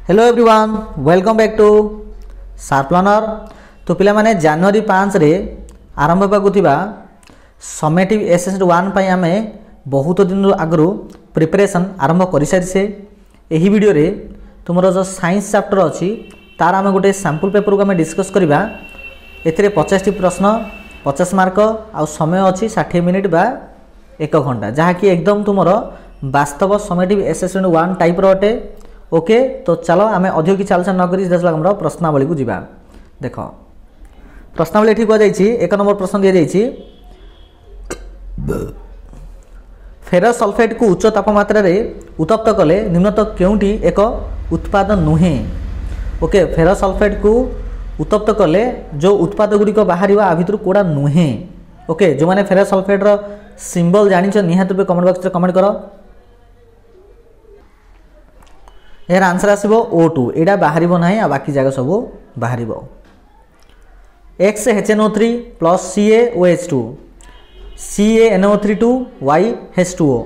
Hello everyone welcome back to sharp learner. तो पिला माने जनवरी 5 रे आरंभ होगा समेटिव एसेसमेंट 1 पाई आमे बहुत दिन आगु प्रिपरेशन आरंभ कर सारी। यही वीडियो रे तुमरो जो साइंस चैप्टर अच्छी तार आम गोटे सैंपल पेपर को आम डिस्कस करवा। एथिरे 50 प्रश्न 50 मार्क आ समय अच्छी 60 मिनिट बा 1 घंटा जहाँकि एकदम तुमर वास्तव समेटिव एसेसमेंट 1 टाइप रो अटे। ओके तो चलो आम अधिक किसी आलोचना नक आम प्रश्नावली को जीवा। देख प्रश्नावली ये कहुई 1 नंबर प्रश्न दी जाइए फेरस सल्फेट को उच्च तापमात्रा रे उत्तप्त कले निम्नतः केउंटी एक उत्पाद नुहे। ओके फेरस सल्फेट को उत्तप्त कले जो उत्पाद गुड़िक बाहर आ भितर कोड़ा नुहे। ओके जो मैंने फेरस सल्फेट रो सिंबल जानिछ निहात रूपे कमेंट बॉक्स रे कमेंट करो। यार आंसर आसबो O2 एटा बाहरिबो नाही आ बाकी जगह सब बाहरिबो। XHNO3 plus CaOH2 CaNO3 Y H2O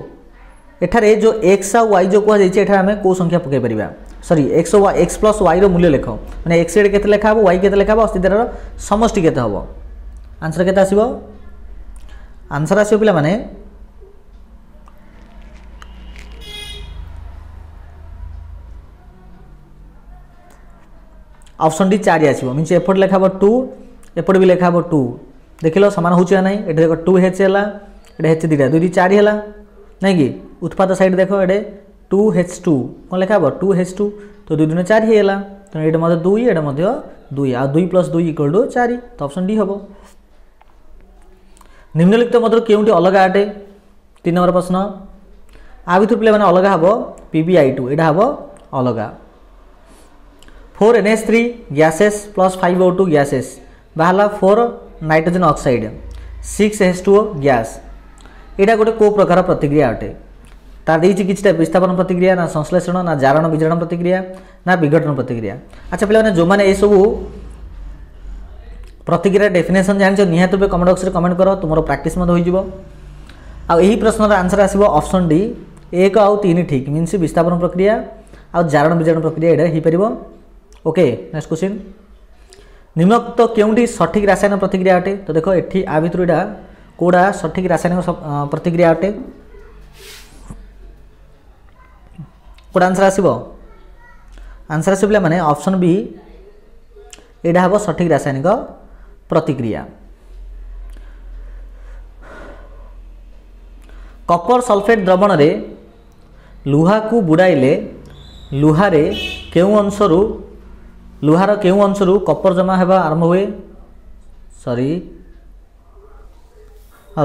एठारे जो X आ Y जो कह जाइए एठारे आमे को संख्या पके परिबा सॉरी X प्लस Y रो मूल्य लेख माने X केते लेखा हबो Y केते लेखा हबो अस्थितार समष्टि केते हबो। आंसर केते आसीबो आंसर आसीबो पिला माने ऑप्शन डी 4 आसीबो मींस एपट लेखा हबो 2 एपट भी लेखा हबो 2 देखिलो समान होछि ना एटे देखो 2H हैला एटे H दिटा 2 2 4 हैला नै कि उत्पाद साइड देखो एटे 2H2 कोन लेखा हबो 2H2 तो 2 2 4 हैला तो एटे मध्ये 2 एटे मध्ये 2 आ 2 + 2 = 4 तो ऑप्शन डी हबो। निम्नलिखित मध्य केउंटी अलगा अटे 3 नंबर प्रश्न आ भितर पिले माने अलगा हबो PbI2 एटा हबो अलगा। 4NH3 gases plus 5O2 gases बाहला 4 नाइट्रोजन ऑक्साइड 6H2O गैस एटा गोटे को प्रकार प्रतिक्रिया अटे तार देछि किछटा विस्थापन प्रतिक्रिया ना संश्लेषण ना जारण विजारण प्रतिक्रिया ना विघटन प्रतिक्रिया। अच्छा पिला माने जो माने ए सब प्रतिक्रिया डेफिनेशन जानिछ निहात रूपे कमेंट बॉक्स रे कमेंट करो तुमरो प्रैक्टिस मत होई जिवो। आ एही प्रश्न रा आंसर आसीबो ऑप्शन डी 1 और 3 ठीक मींस विस्थापन प्रक्रिया और जारण विजारण प्रक्रिया एडा ही परिबो। ओके नेक्स्ट क्वेश्चन निम्नलिखित केउंटी सठिक रासायनिक प्रतिक्रिया अटे तो देखो एठी आ भितर एटा कोडा सठिक रासायनिक प्रतिक्रिया अटे कोड आंसर आसीबो आंसर आसीबला माने ऑप्शन बी एडा हबो सठिक रासायनिक प्रतिक्रिया। कपर सल्फेट द्रवण रे लुहा को बुडाइले लुहारे केउ अंशरू लुहार केउ अंशरू कपर जमा हेबा आरंभ हुए सॉरी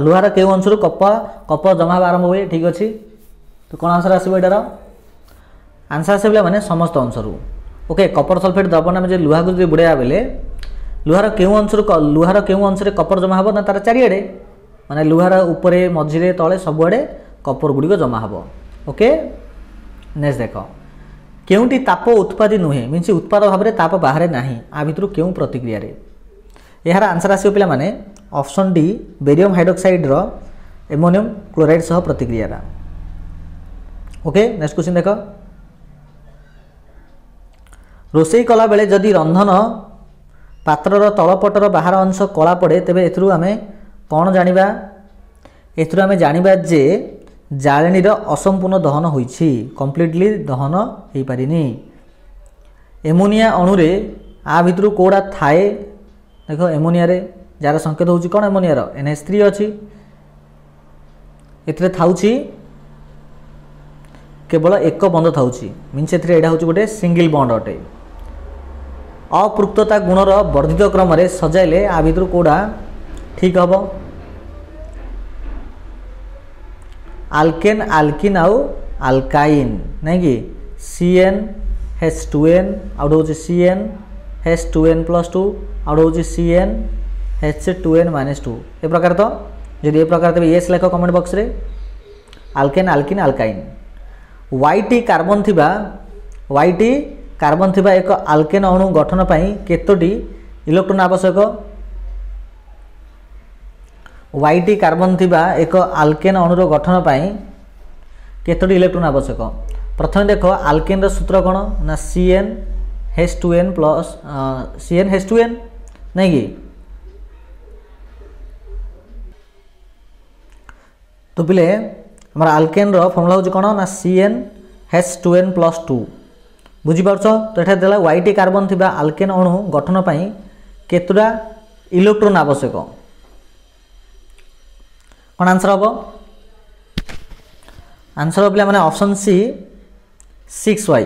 लुहार केउ अंशरू कपर जमा हेबा आरंभ हुए ठीक अछि तो कोन आंसर आसीबो एटार आंसर आसीबला माने समस्त अंशरू। ओके कपर सल्फेट द्रवण में जे लुहा को जे बुडैया बेले लुहार केउ अंशरे कपर जमा हेबो ना तार चारियाडे माने लुहार ऊपरे मझिरे तळे सबुआडे कपर गुडी को जमा हेबो। ओके नेक्स्ट देखो केउंटी ताप उत्पादी नुहे मीन्स उत्पाद भाव में ताप बाहर ना आ भितर केउ प्रतिक्रिया रे यार आंसर आसो पिला माने ऑप्शन डी बेरियम हाइड्रोक्साइड रो एमोनियम क्लोराइड सह प्रतिक्रिया रा। ओके नेक्स्ट क्वेश्चन देखो रोसई कला बेले जदि रंधन पात्रर तलपटर बाहर अंश कला पड़े तेबे एथरु आमे कोन जानिबा एथरु आमे जानिबा जे जाळेनीर असंपूर्ण दहन होइछि कंप्लीटली दहन हेइ पारिनी। एमोनिया अणुरे आ भितरु कोडा थाए देखो एमोनिया रे जार संकेत होउछि कोन एमोनिया रो NH3 अछि एथरे थाउछि केवल एक बंध थाउछि मीन्स एथरे एडा होउछि गोटे सिंगल बॉन्ड अटे। अपूर्तता गुणर वर्धित क्रम रे सजाइले आ भितरु कोडा ठीक हबो आल्केन आल्किन आउ आल्काइन नहीं कि CnH2n आउट हो CnH2n+2 आउट हो CnH2n-2 ए प्रकार तो जदि ए प्रकार तबे यस लेख कमेंट बॉक्स रे आल्केन आल्किन आल्काइन। YT कार्बन थिबा एक आल्केन अणु गठन पई केतोटी इलेक्ट्रॉन आवश्यक YT कार्बन थिबा एक आल्केन अणुर गठन पई केतोटी इलेक्ट्रॉन आवश्यक प्रथम देख आल्केन सूत्र कौन ना CnH2n प्लस CnH2n नहीं कि तो पिले हमारा आल्केन फर्मुला हूँ कौन ना CnH2n प्लस 2 बुझीपार तो ये देला वाईटी कार्बन थी आल्केन अणु गठन पर केतुटा इलेक्ट्रोन आवश्यक कौन आंसर हम आंसर हम मैंने ऑप्शन सी 6Y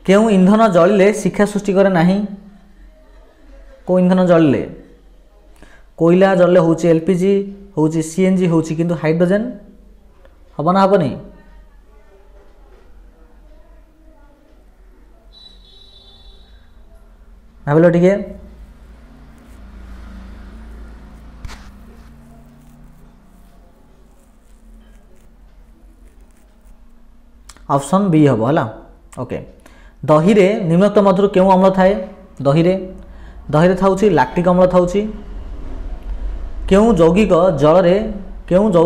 क्यों इंधन जलिले शिक्षा सृष्टि करे नहीं को इंधन जलिले कोयला जलिले हूँ LPG हूँ CNG हूँ किंतु हाइड्रोजेन हम ना हेनी भाविल टे ऑप्शन बी हम है ओके दही रे निम्नोक्त मध्य क्यों अम्ल थाए दही रे था लैक्टिक अम्ल था क्यों यौगिक जल रे क्यों जो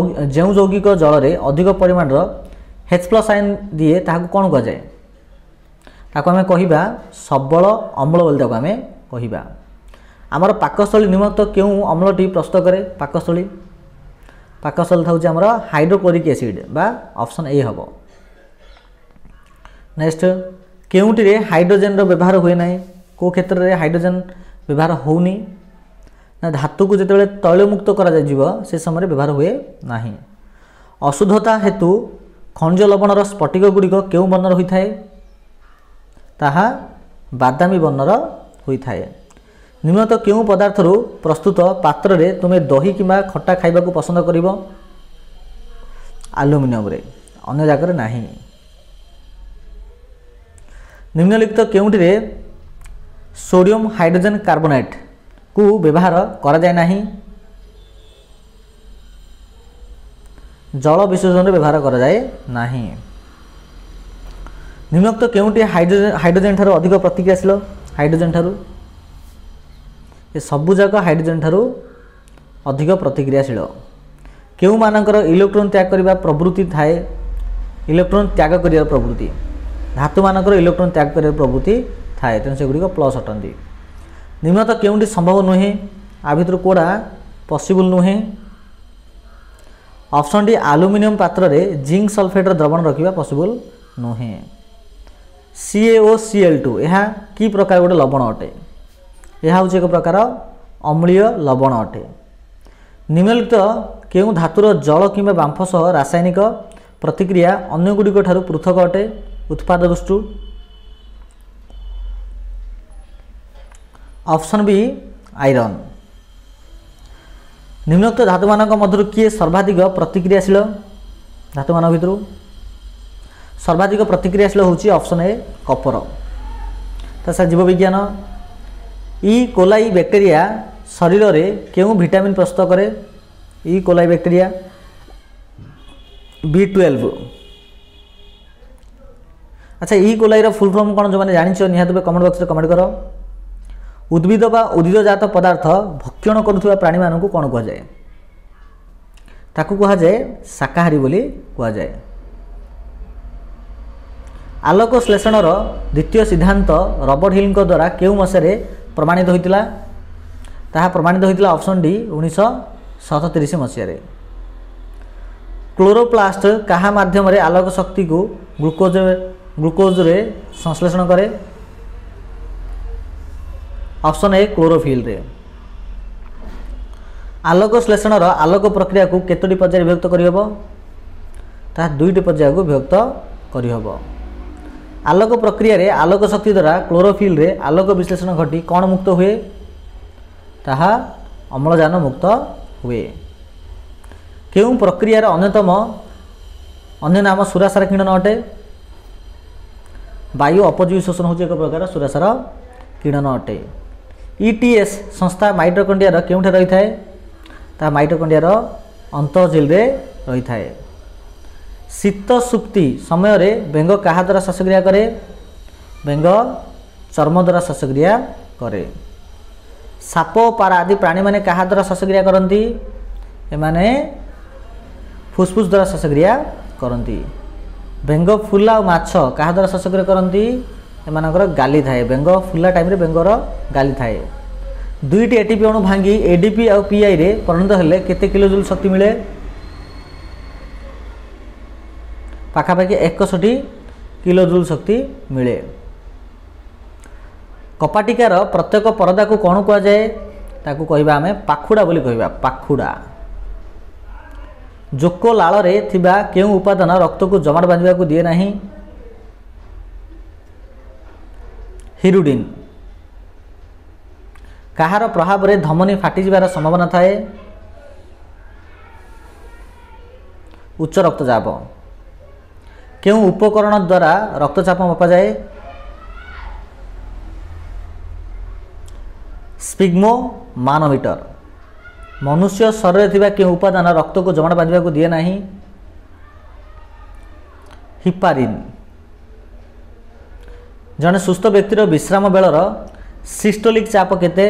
यौगिक जल रे अधिक परिमाण H+ आयन दिए ताकू कौन कह जाए ताकू आम कहिबा सबल अम्ल बोली ताकू आम कहिबा आमर पाकस्थली निम्नोक्त क्यों अम्लटी प्रस्तुत करे पाकस्थली था आमर हाइड्रोक्लोरिक एसिड बा ऑप्शन ए हम नेक्स्ट केउटी रे हाइड्रोजेन रो व्यवहार हुए ना को क्षेत्र में हाइड्रोजेन व्यवहार होनी ना धातु को जिते तैलमुक्त करा से समय व्यवहार हुए ना अशुद्धता हेतु खनिज लवणर स्फटिक गुड़िक क्यों वर्णर होता है ताहा बादामी वर्णर होता है निम्नत क्यों पदार्थ प्रस्तुत पात्र रे तुम्हें दही किंबा खट्टा खाइबा को पसंद करिवो एल्युमिनियम रे अन्य जगह नहीं निम्नलिखित केउटी रे सोडियम हाइड्रोजन कार्बोनेट को व्यवहार करा जाए नहीं जल विसर्जन व्यवहार करा जाए नहीं निम्नलिखित केउटी हाइड्रोजन ठारू अधिक प्रतिक्रियाशील हाइड्रोजन ठारू ये सबु जाक हाइड्रोजन ठारू अधिक प्रतिक्रियाशील केउ मानकर इलेक्ट्रॉन त्याग करबा प्रवृत्ति थाए इलेक्ट्रॉन त्याग करिया प्रवृत्ति धातु मानकर इलेक्ट्रॉन त्याग कर प्रवृत्ति थाए तेणु सेगुड़िक प्लस अटंती निम्नत केउटी संभव नुहे आ भितर कोड़ा पॉसिबल नुहे ऑप्शन डी एल्युमिनियम पात्र रे जिंक सल्फेट द्रवण रखा पॉसिबल नुहे CaOCl2 यह कि प्रकार गोटे लवण अटे यह हूँ एक प्रकार अम्लीय लवण अटे निम्नलिखित केउं धातुर जल किंबा बांफ सह रासायनिक प्रतिक्रिया अन्य गुड़िक ठारू पृथक अटे उत्पाद दृष्टि ऑप्शन बी आयरन निम्नोक्त धातु मानक मध्य किए सर्वाधिक प्रतिक्रियाशील धातु मान भितर सर्वाधिक प्रतिक्रियाशील होची ऑप्शन ए कपर तथा जीव विज्ञान ई कोलाई बैक्टेरिया शरीर रे केउं विटामिन प्रस्तुत करे ई कोलाई बैक्टेरिया B12 अच्छा ई कोलाई फुल फॉर्म कौन जो मैंने जानिछ निहात कमेंट बॉक्स में कमेंट करो उद्भिद बा उद्भिदजात पदार्थ भक्षण करुवा प्राणी मानक कौन कह जाए ताकू कह जाए शाकाहारी बोली कह जाए आलोक श्लेषणर द्वितीय सिद्धांत रॉबर्ट हिल द्वारा केउ मसरे प्रमाणित होता ताहा प्रमाणित होता ऑप्शन डी 1937 मसीह क्लोरोप्लास्ट कहा माध्यम रे आलोक शक्ति को ग्लूकोज रे संश्लेषण करे ऑप्शन ए क्लोरोफिल रे आलोक श्लेषणर आलोक प्रक्रिया को केतोटी पर्याय विभक्त करहब ता दुईटी पर्याय को विभक्त करहब आलोक प्रक्रिया रे आलोक शक्ति द्वारा क्लोरोफिल रे आलोक विश्लेषण घटी कौन मुक्त हुए ताहा अम्लजान मुक्त हुए केउं प्रक्रिया रे अन्यतम अन्य नाम सुरासार किरण अटे वायु अपजीवी शोषण होची एक प्रकार सुरासार किरण अटे ETS संस्था माइटोकॉन्ड्रिया केउठे रही थाए ता माइटोकॉन्ड्रिया अंतःझिल रे रही थाए शीत सुप्ति समय रे बेंग कहा द्वारा श्वासक्रिया करे बेंग चर्म द्वारा श्वासक्रिया करे साप पारा आदि प्राणी माने कहा द्वारा श्वासक्रिया करती एमाने फुसफुस द्वारा श्वासक्रिया करती बेंग फुला और माछ क्या द्वारा श्वासक्रिया करती एमानकर गाली थाए बेंग फुला टाइम बेंगर गाली थाए दुईटी एटीपी अणु भांगी एडीपी और पीआई रे परिणत हेले केते किलोजूल शक्ति मिले पाखापाखि 61 किलोजूल शक्ति मिले। कपाटिकार प्रत्येक परदा को कौन कह जाए ताकू कहबा आमे पाखुड़ा बोली कहबा पाखुड़ा। जोको लाल रे थिबा केउ उपादान रक्त को जमाट बांधिबा को दिए नाही हिरुडिन। कहार प्रभाव रे धमनी फाटी जिबार संभावना थाए उच्च रक्तचाप। केउ उपकरण द्वारा रक्तचाप मापा जाए स्पिग्मो मानोमीटर। मनुष्य शरीर थिबा केउ उपादान रक्त को जमाट बांधिबा को दिए नाही हिपारिन। जने सुस्थ व्यक्तिर विश्राम बेलर सिस्टोलिक चाप केते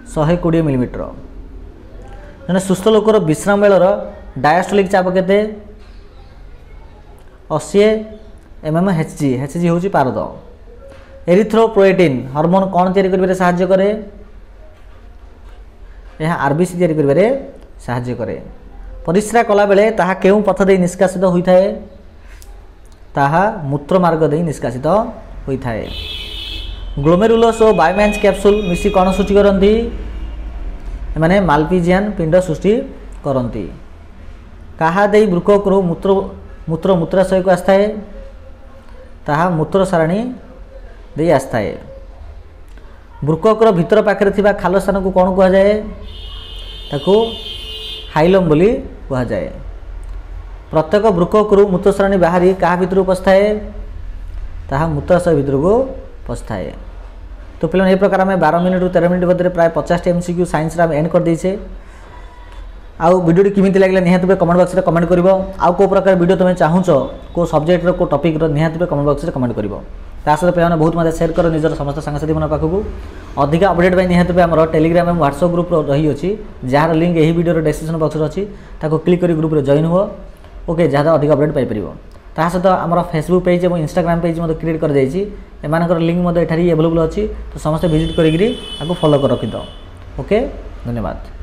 120 मिलीमीटर। जने सुस्थ लोकर विश्राम बेलर डायस्टोलिक चाप केते 80 mmHg। HG होची पारद। एरिथ्रोपोएटिन हार्मोन कौन तैयारी करिबारे सहाय्य करे यह आरबीसी तैयारी करिबारे सहाय्य करे। परिस्रा कला बेले ताहा केउ पथ दे निष्कासित होइथाए ताहा मूत्र मार्ग दे निष्कासित होइथाए। ग्लोमेरुलस और बायोमेंस कैप्सूल मिसी कौन सृष्टि करती माने माल्पिजियन पिंड सृष्टि करती। कहा दे वृककरू मूत्र मूत्राशय को आस्थाए ताहा मूत्र सारणी दे आस्थाए। वृककर भितर पाखरे थिबा खाल स्थान को कौन कह जाए ताको हाइलम बोली कह जाए। प्रत्येक वृककरू मूत्रसारणी बाहरी क्या भितर पस्थाए ताहा मूत्राशय भितर को पस्थाए। तो पे ये प्रकार आम 12 मिनट रु 13 मिनट मध्य प्राय 50 MCQ साइंस आम एंड कर देचे। आउ वीडियो केमिति लागला निहात पे कमेंट बॉक्स रे कमेंट करिवो। आउ को प्रकार वीडियो तुम चाहूच को सब्जेक्ट रो को टॉपिक रो निहात पे कमेंट बॉक्स रे कमेंट करिवो। ता सहित पे बहुत मत शेयर करो निजर समस्त सांगसाथी मन पाखकू। अधिक अपडेट पाई निहात पे हमर टेलीग्राम एवं व्हाट्सएप ग्रुप रही अछि जार लिंक एही वीडियो रो डिस्क्रिप्शन बॉक्स रे अछि ताको क्लिक करी ग्रुप रे जॉइन हो ओके जहाँ अधिक अपडेट पाई परिवो। ता सहित आमर फेसबुक पेज और इंस्टाग्राम पेज मत क्रिएट कर जाइए एमानकर लिंक मत एठारी अवेलेबल अच्छी तो समस्त विजिट करी आको फॉलो कर रखिद ओके धन्यवाद।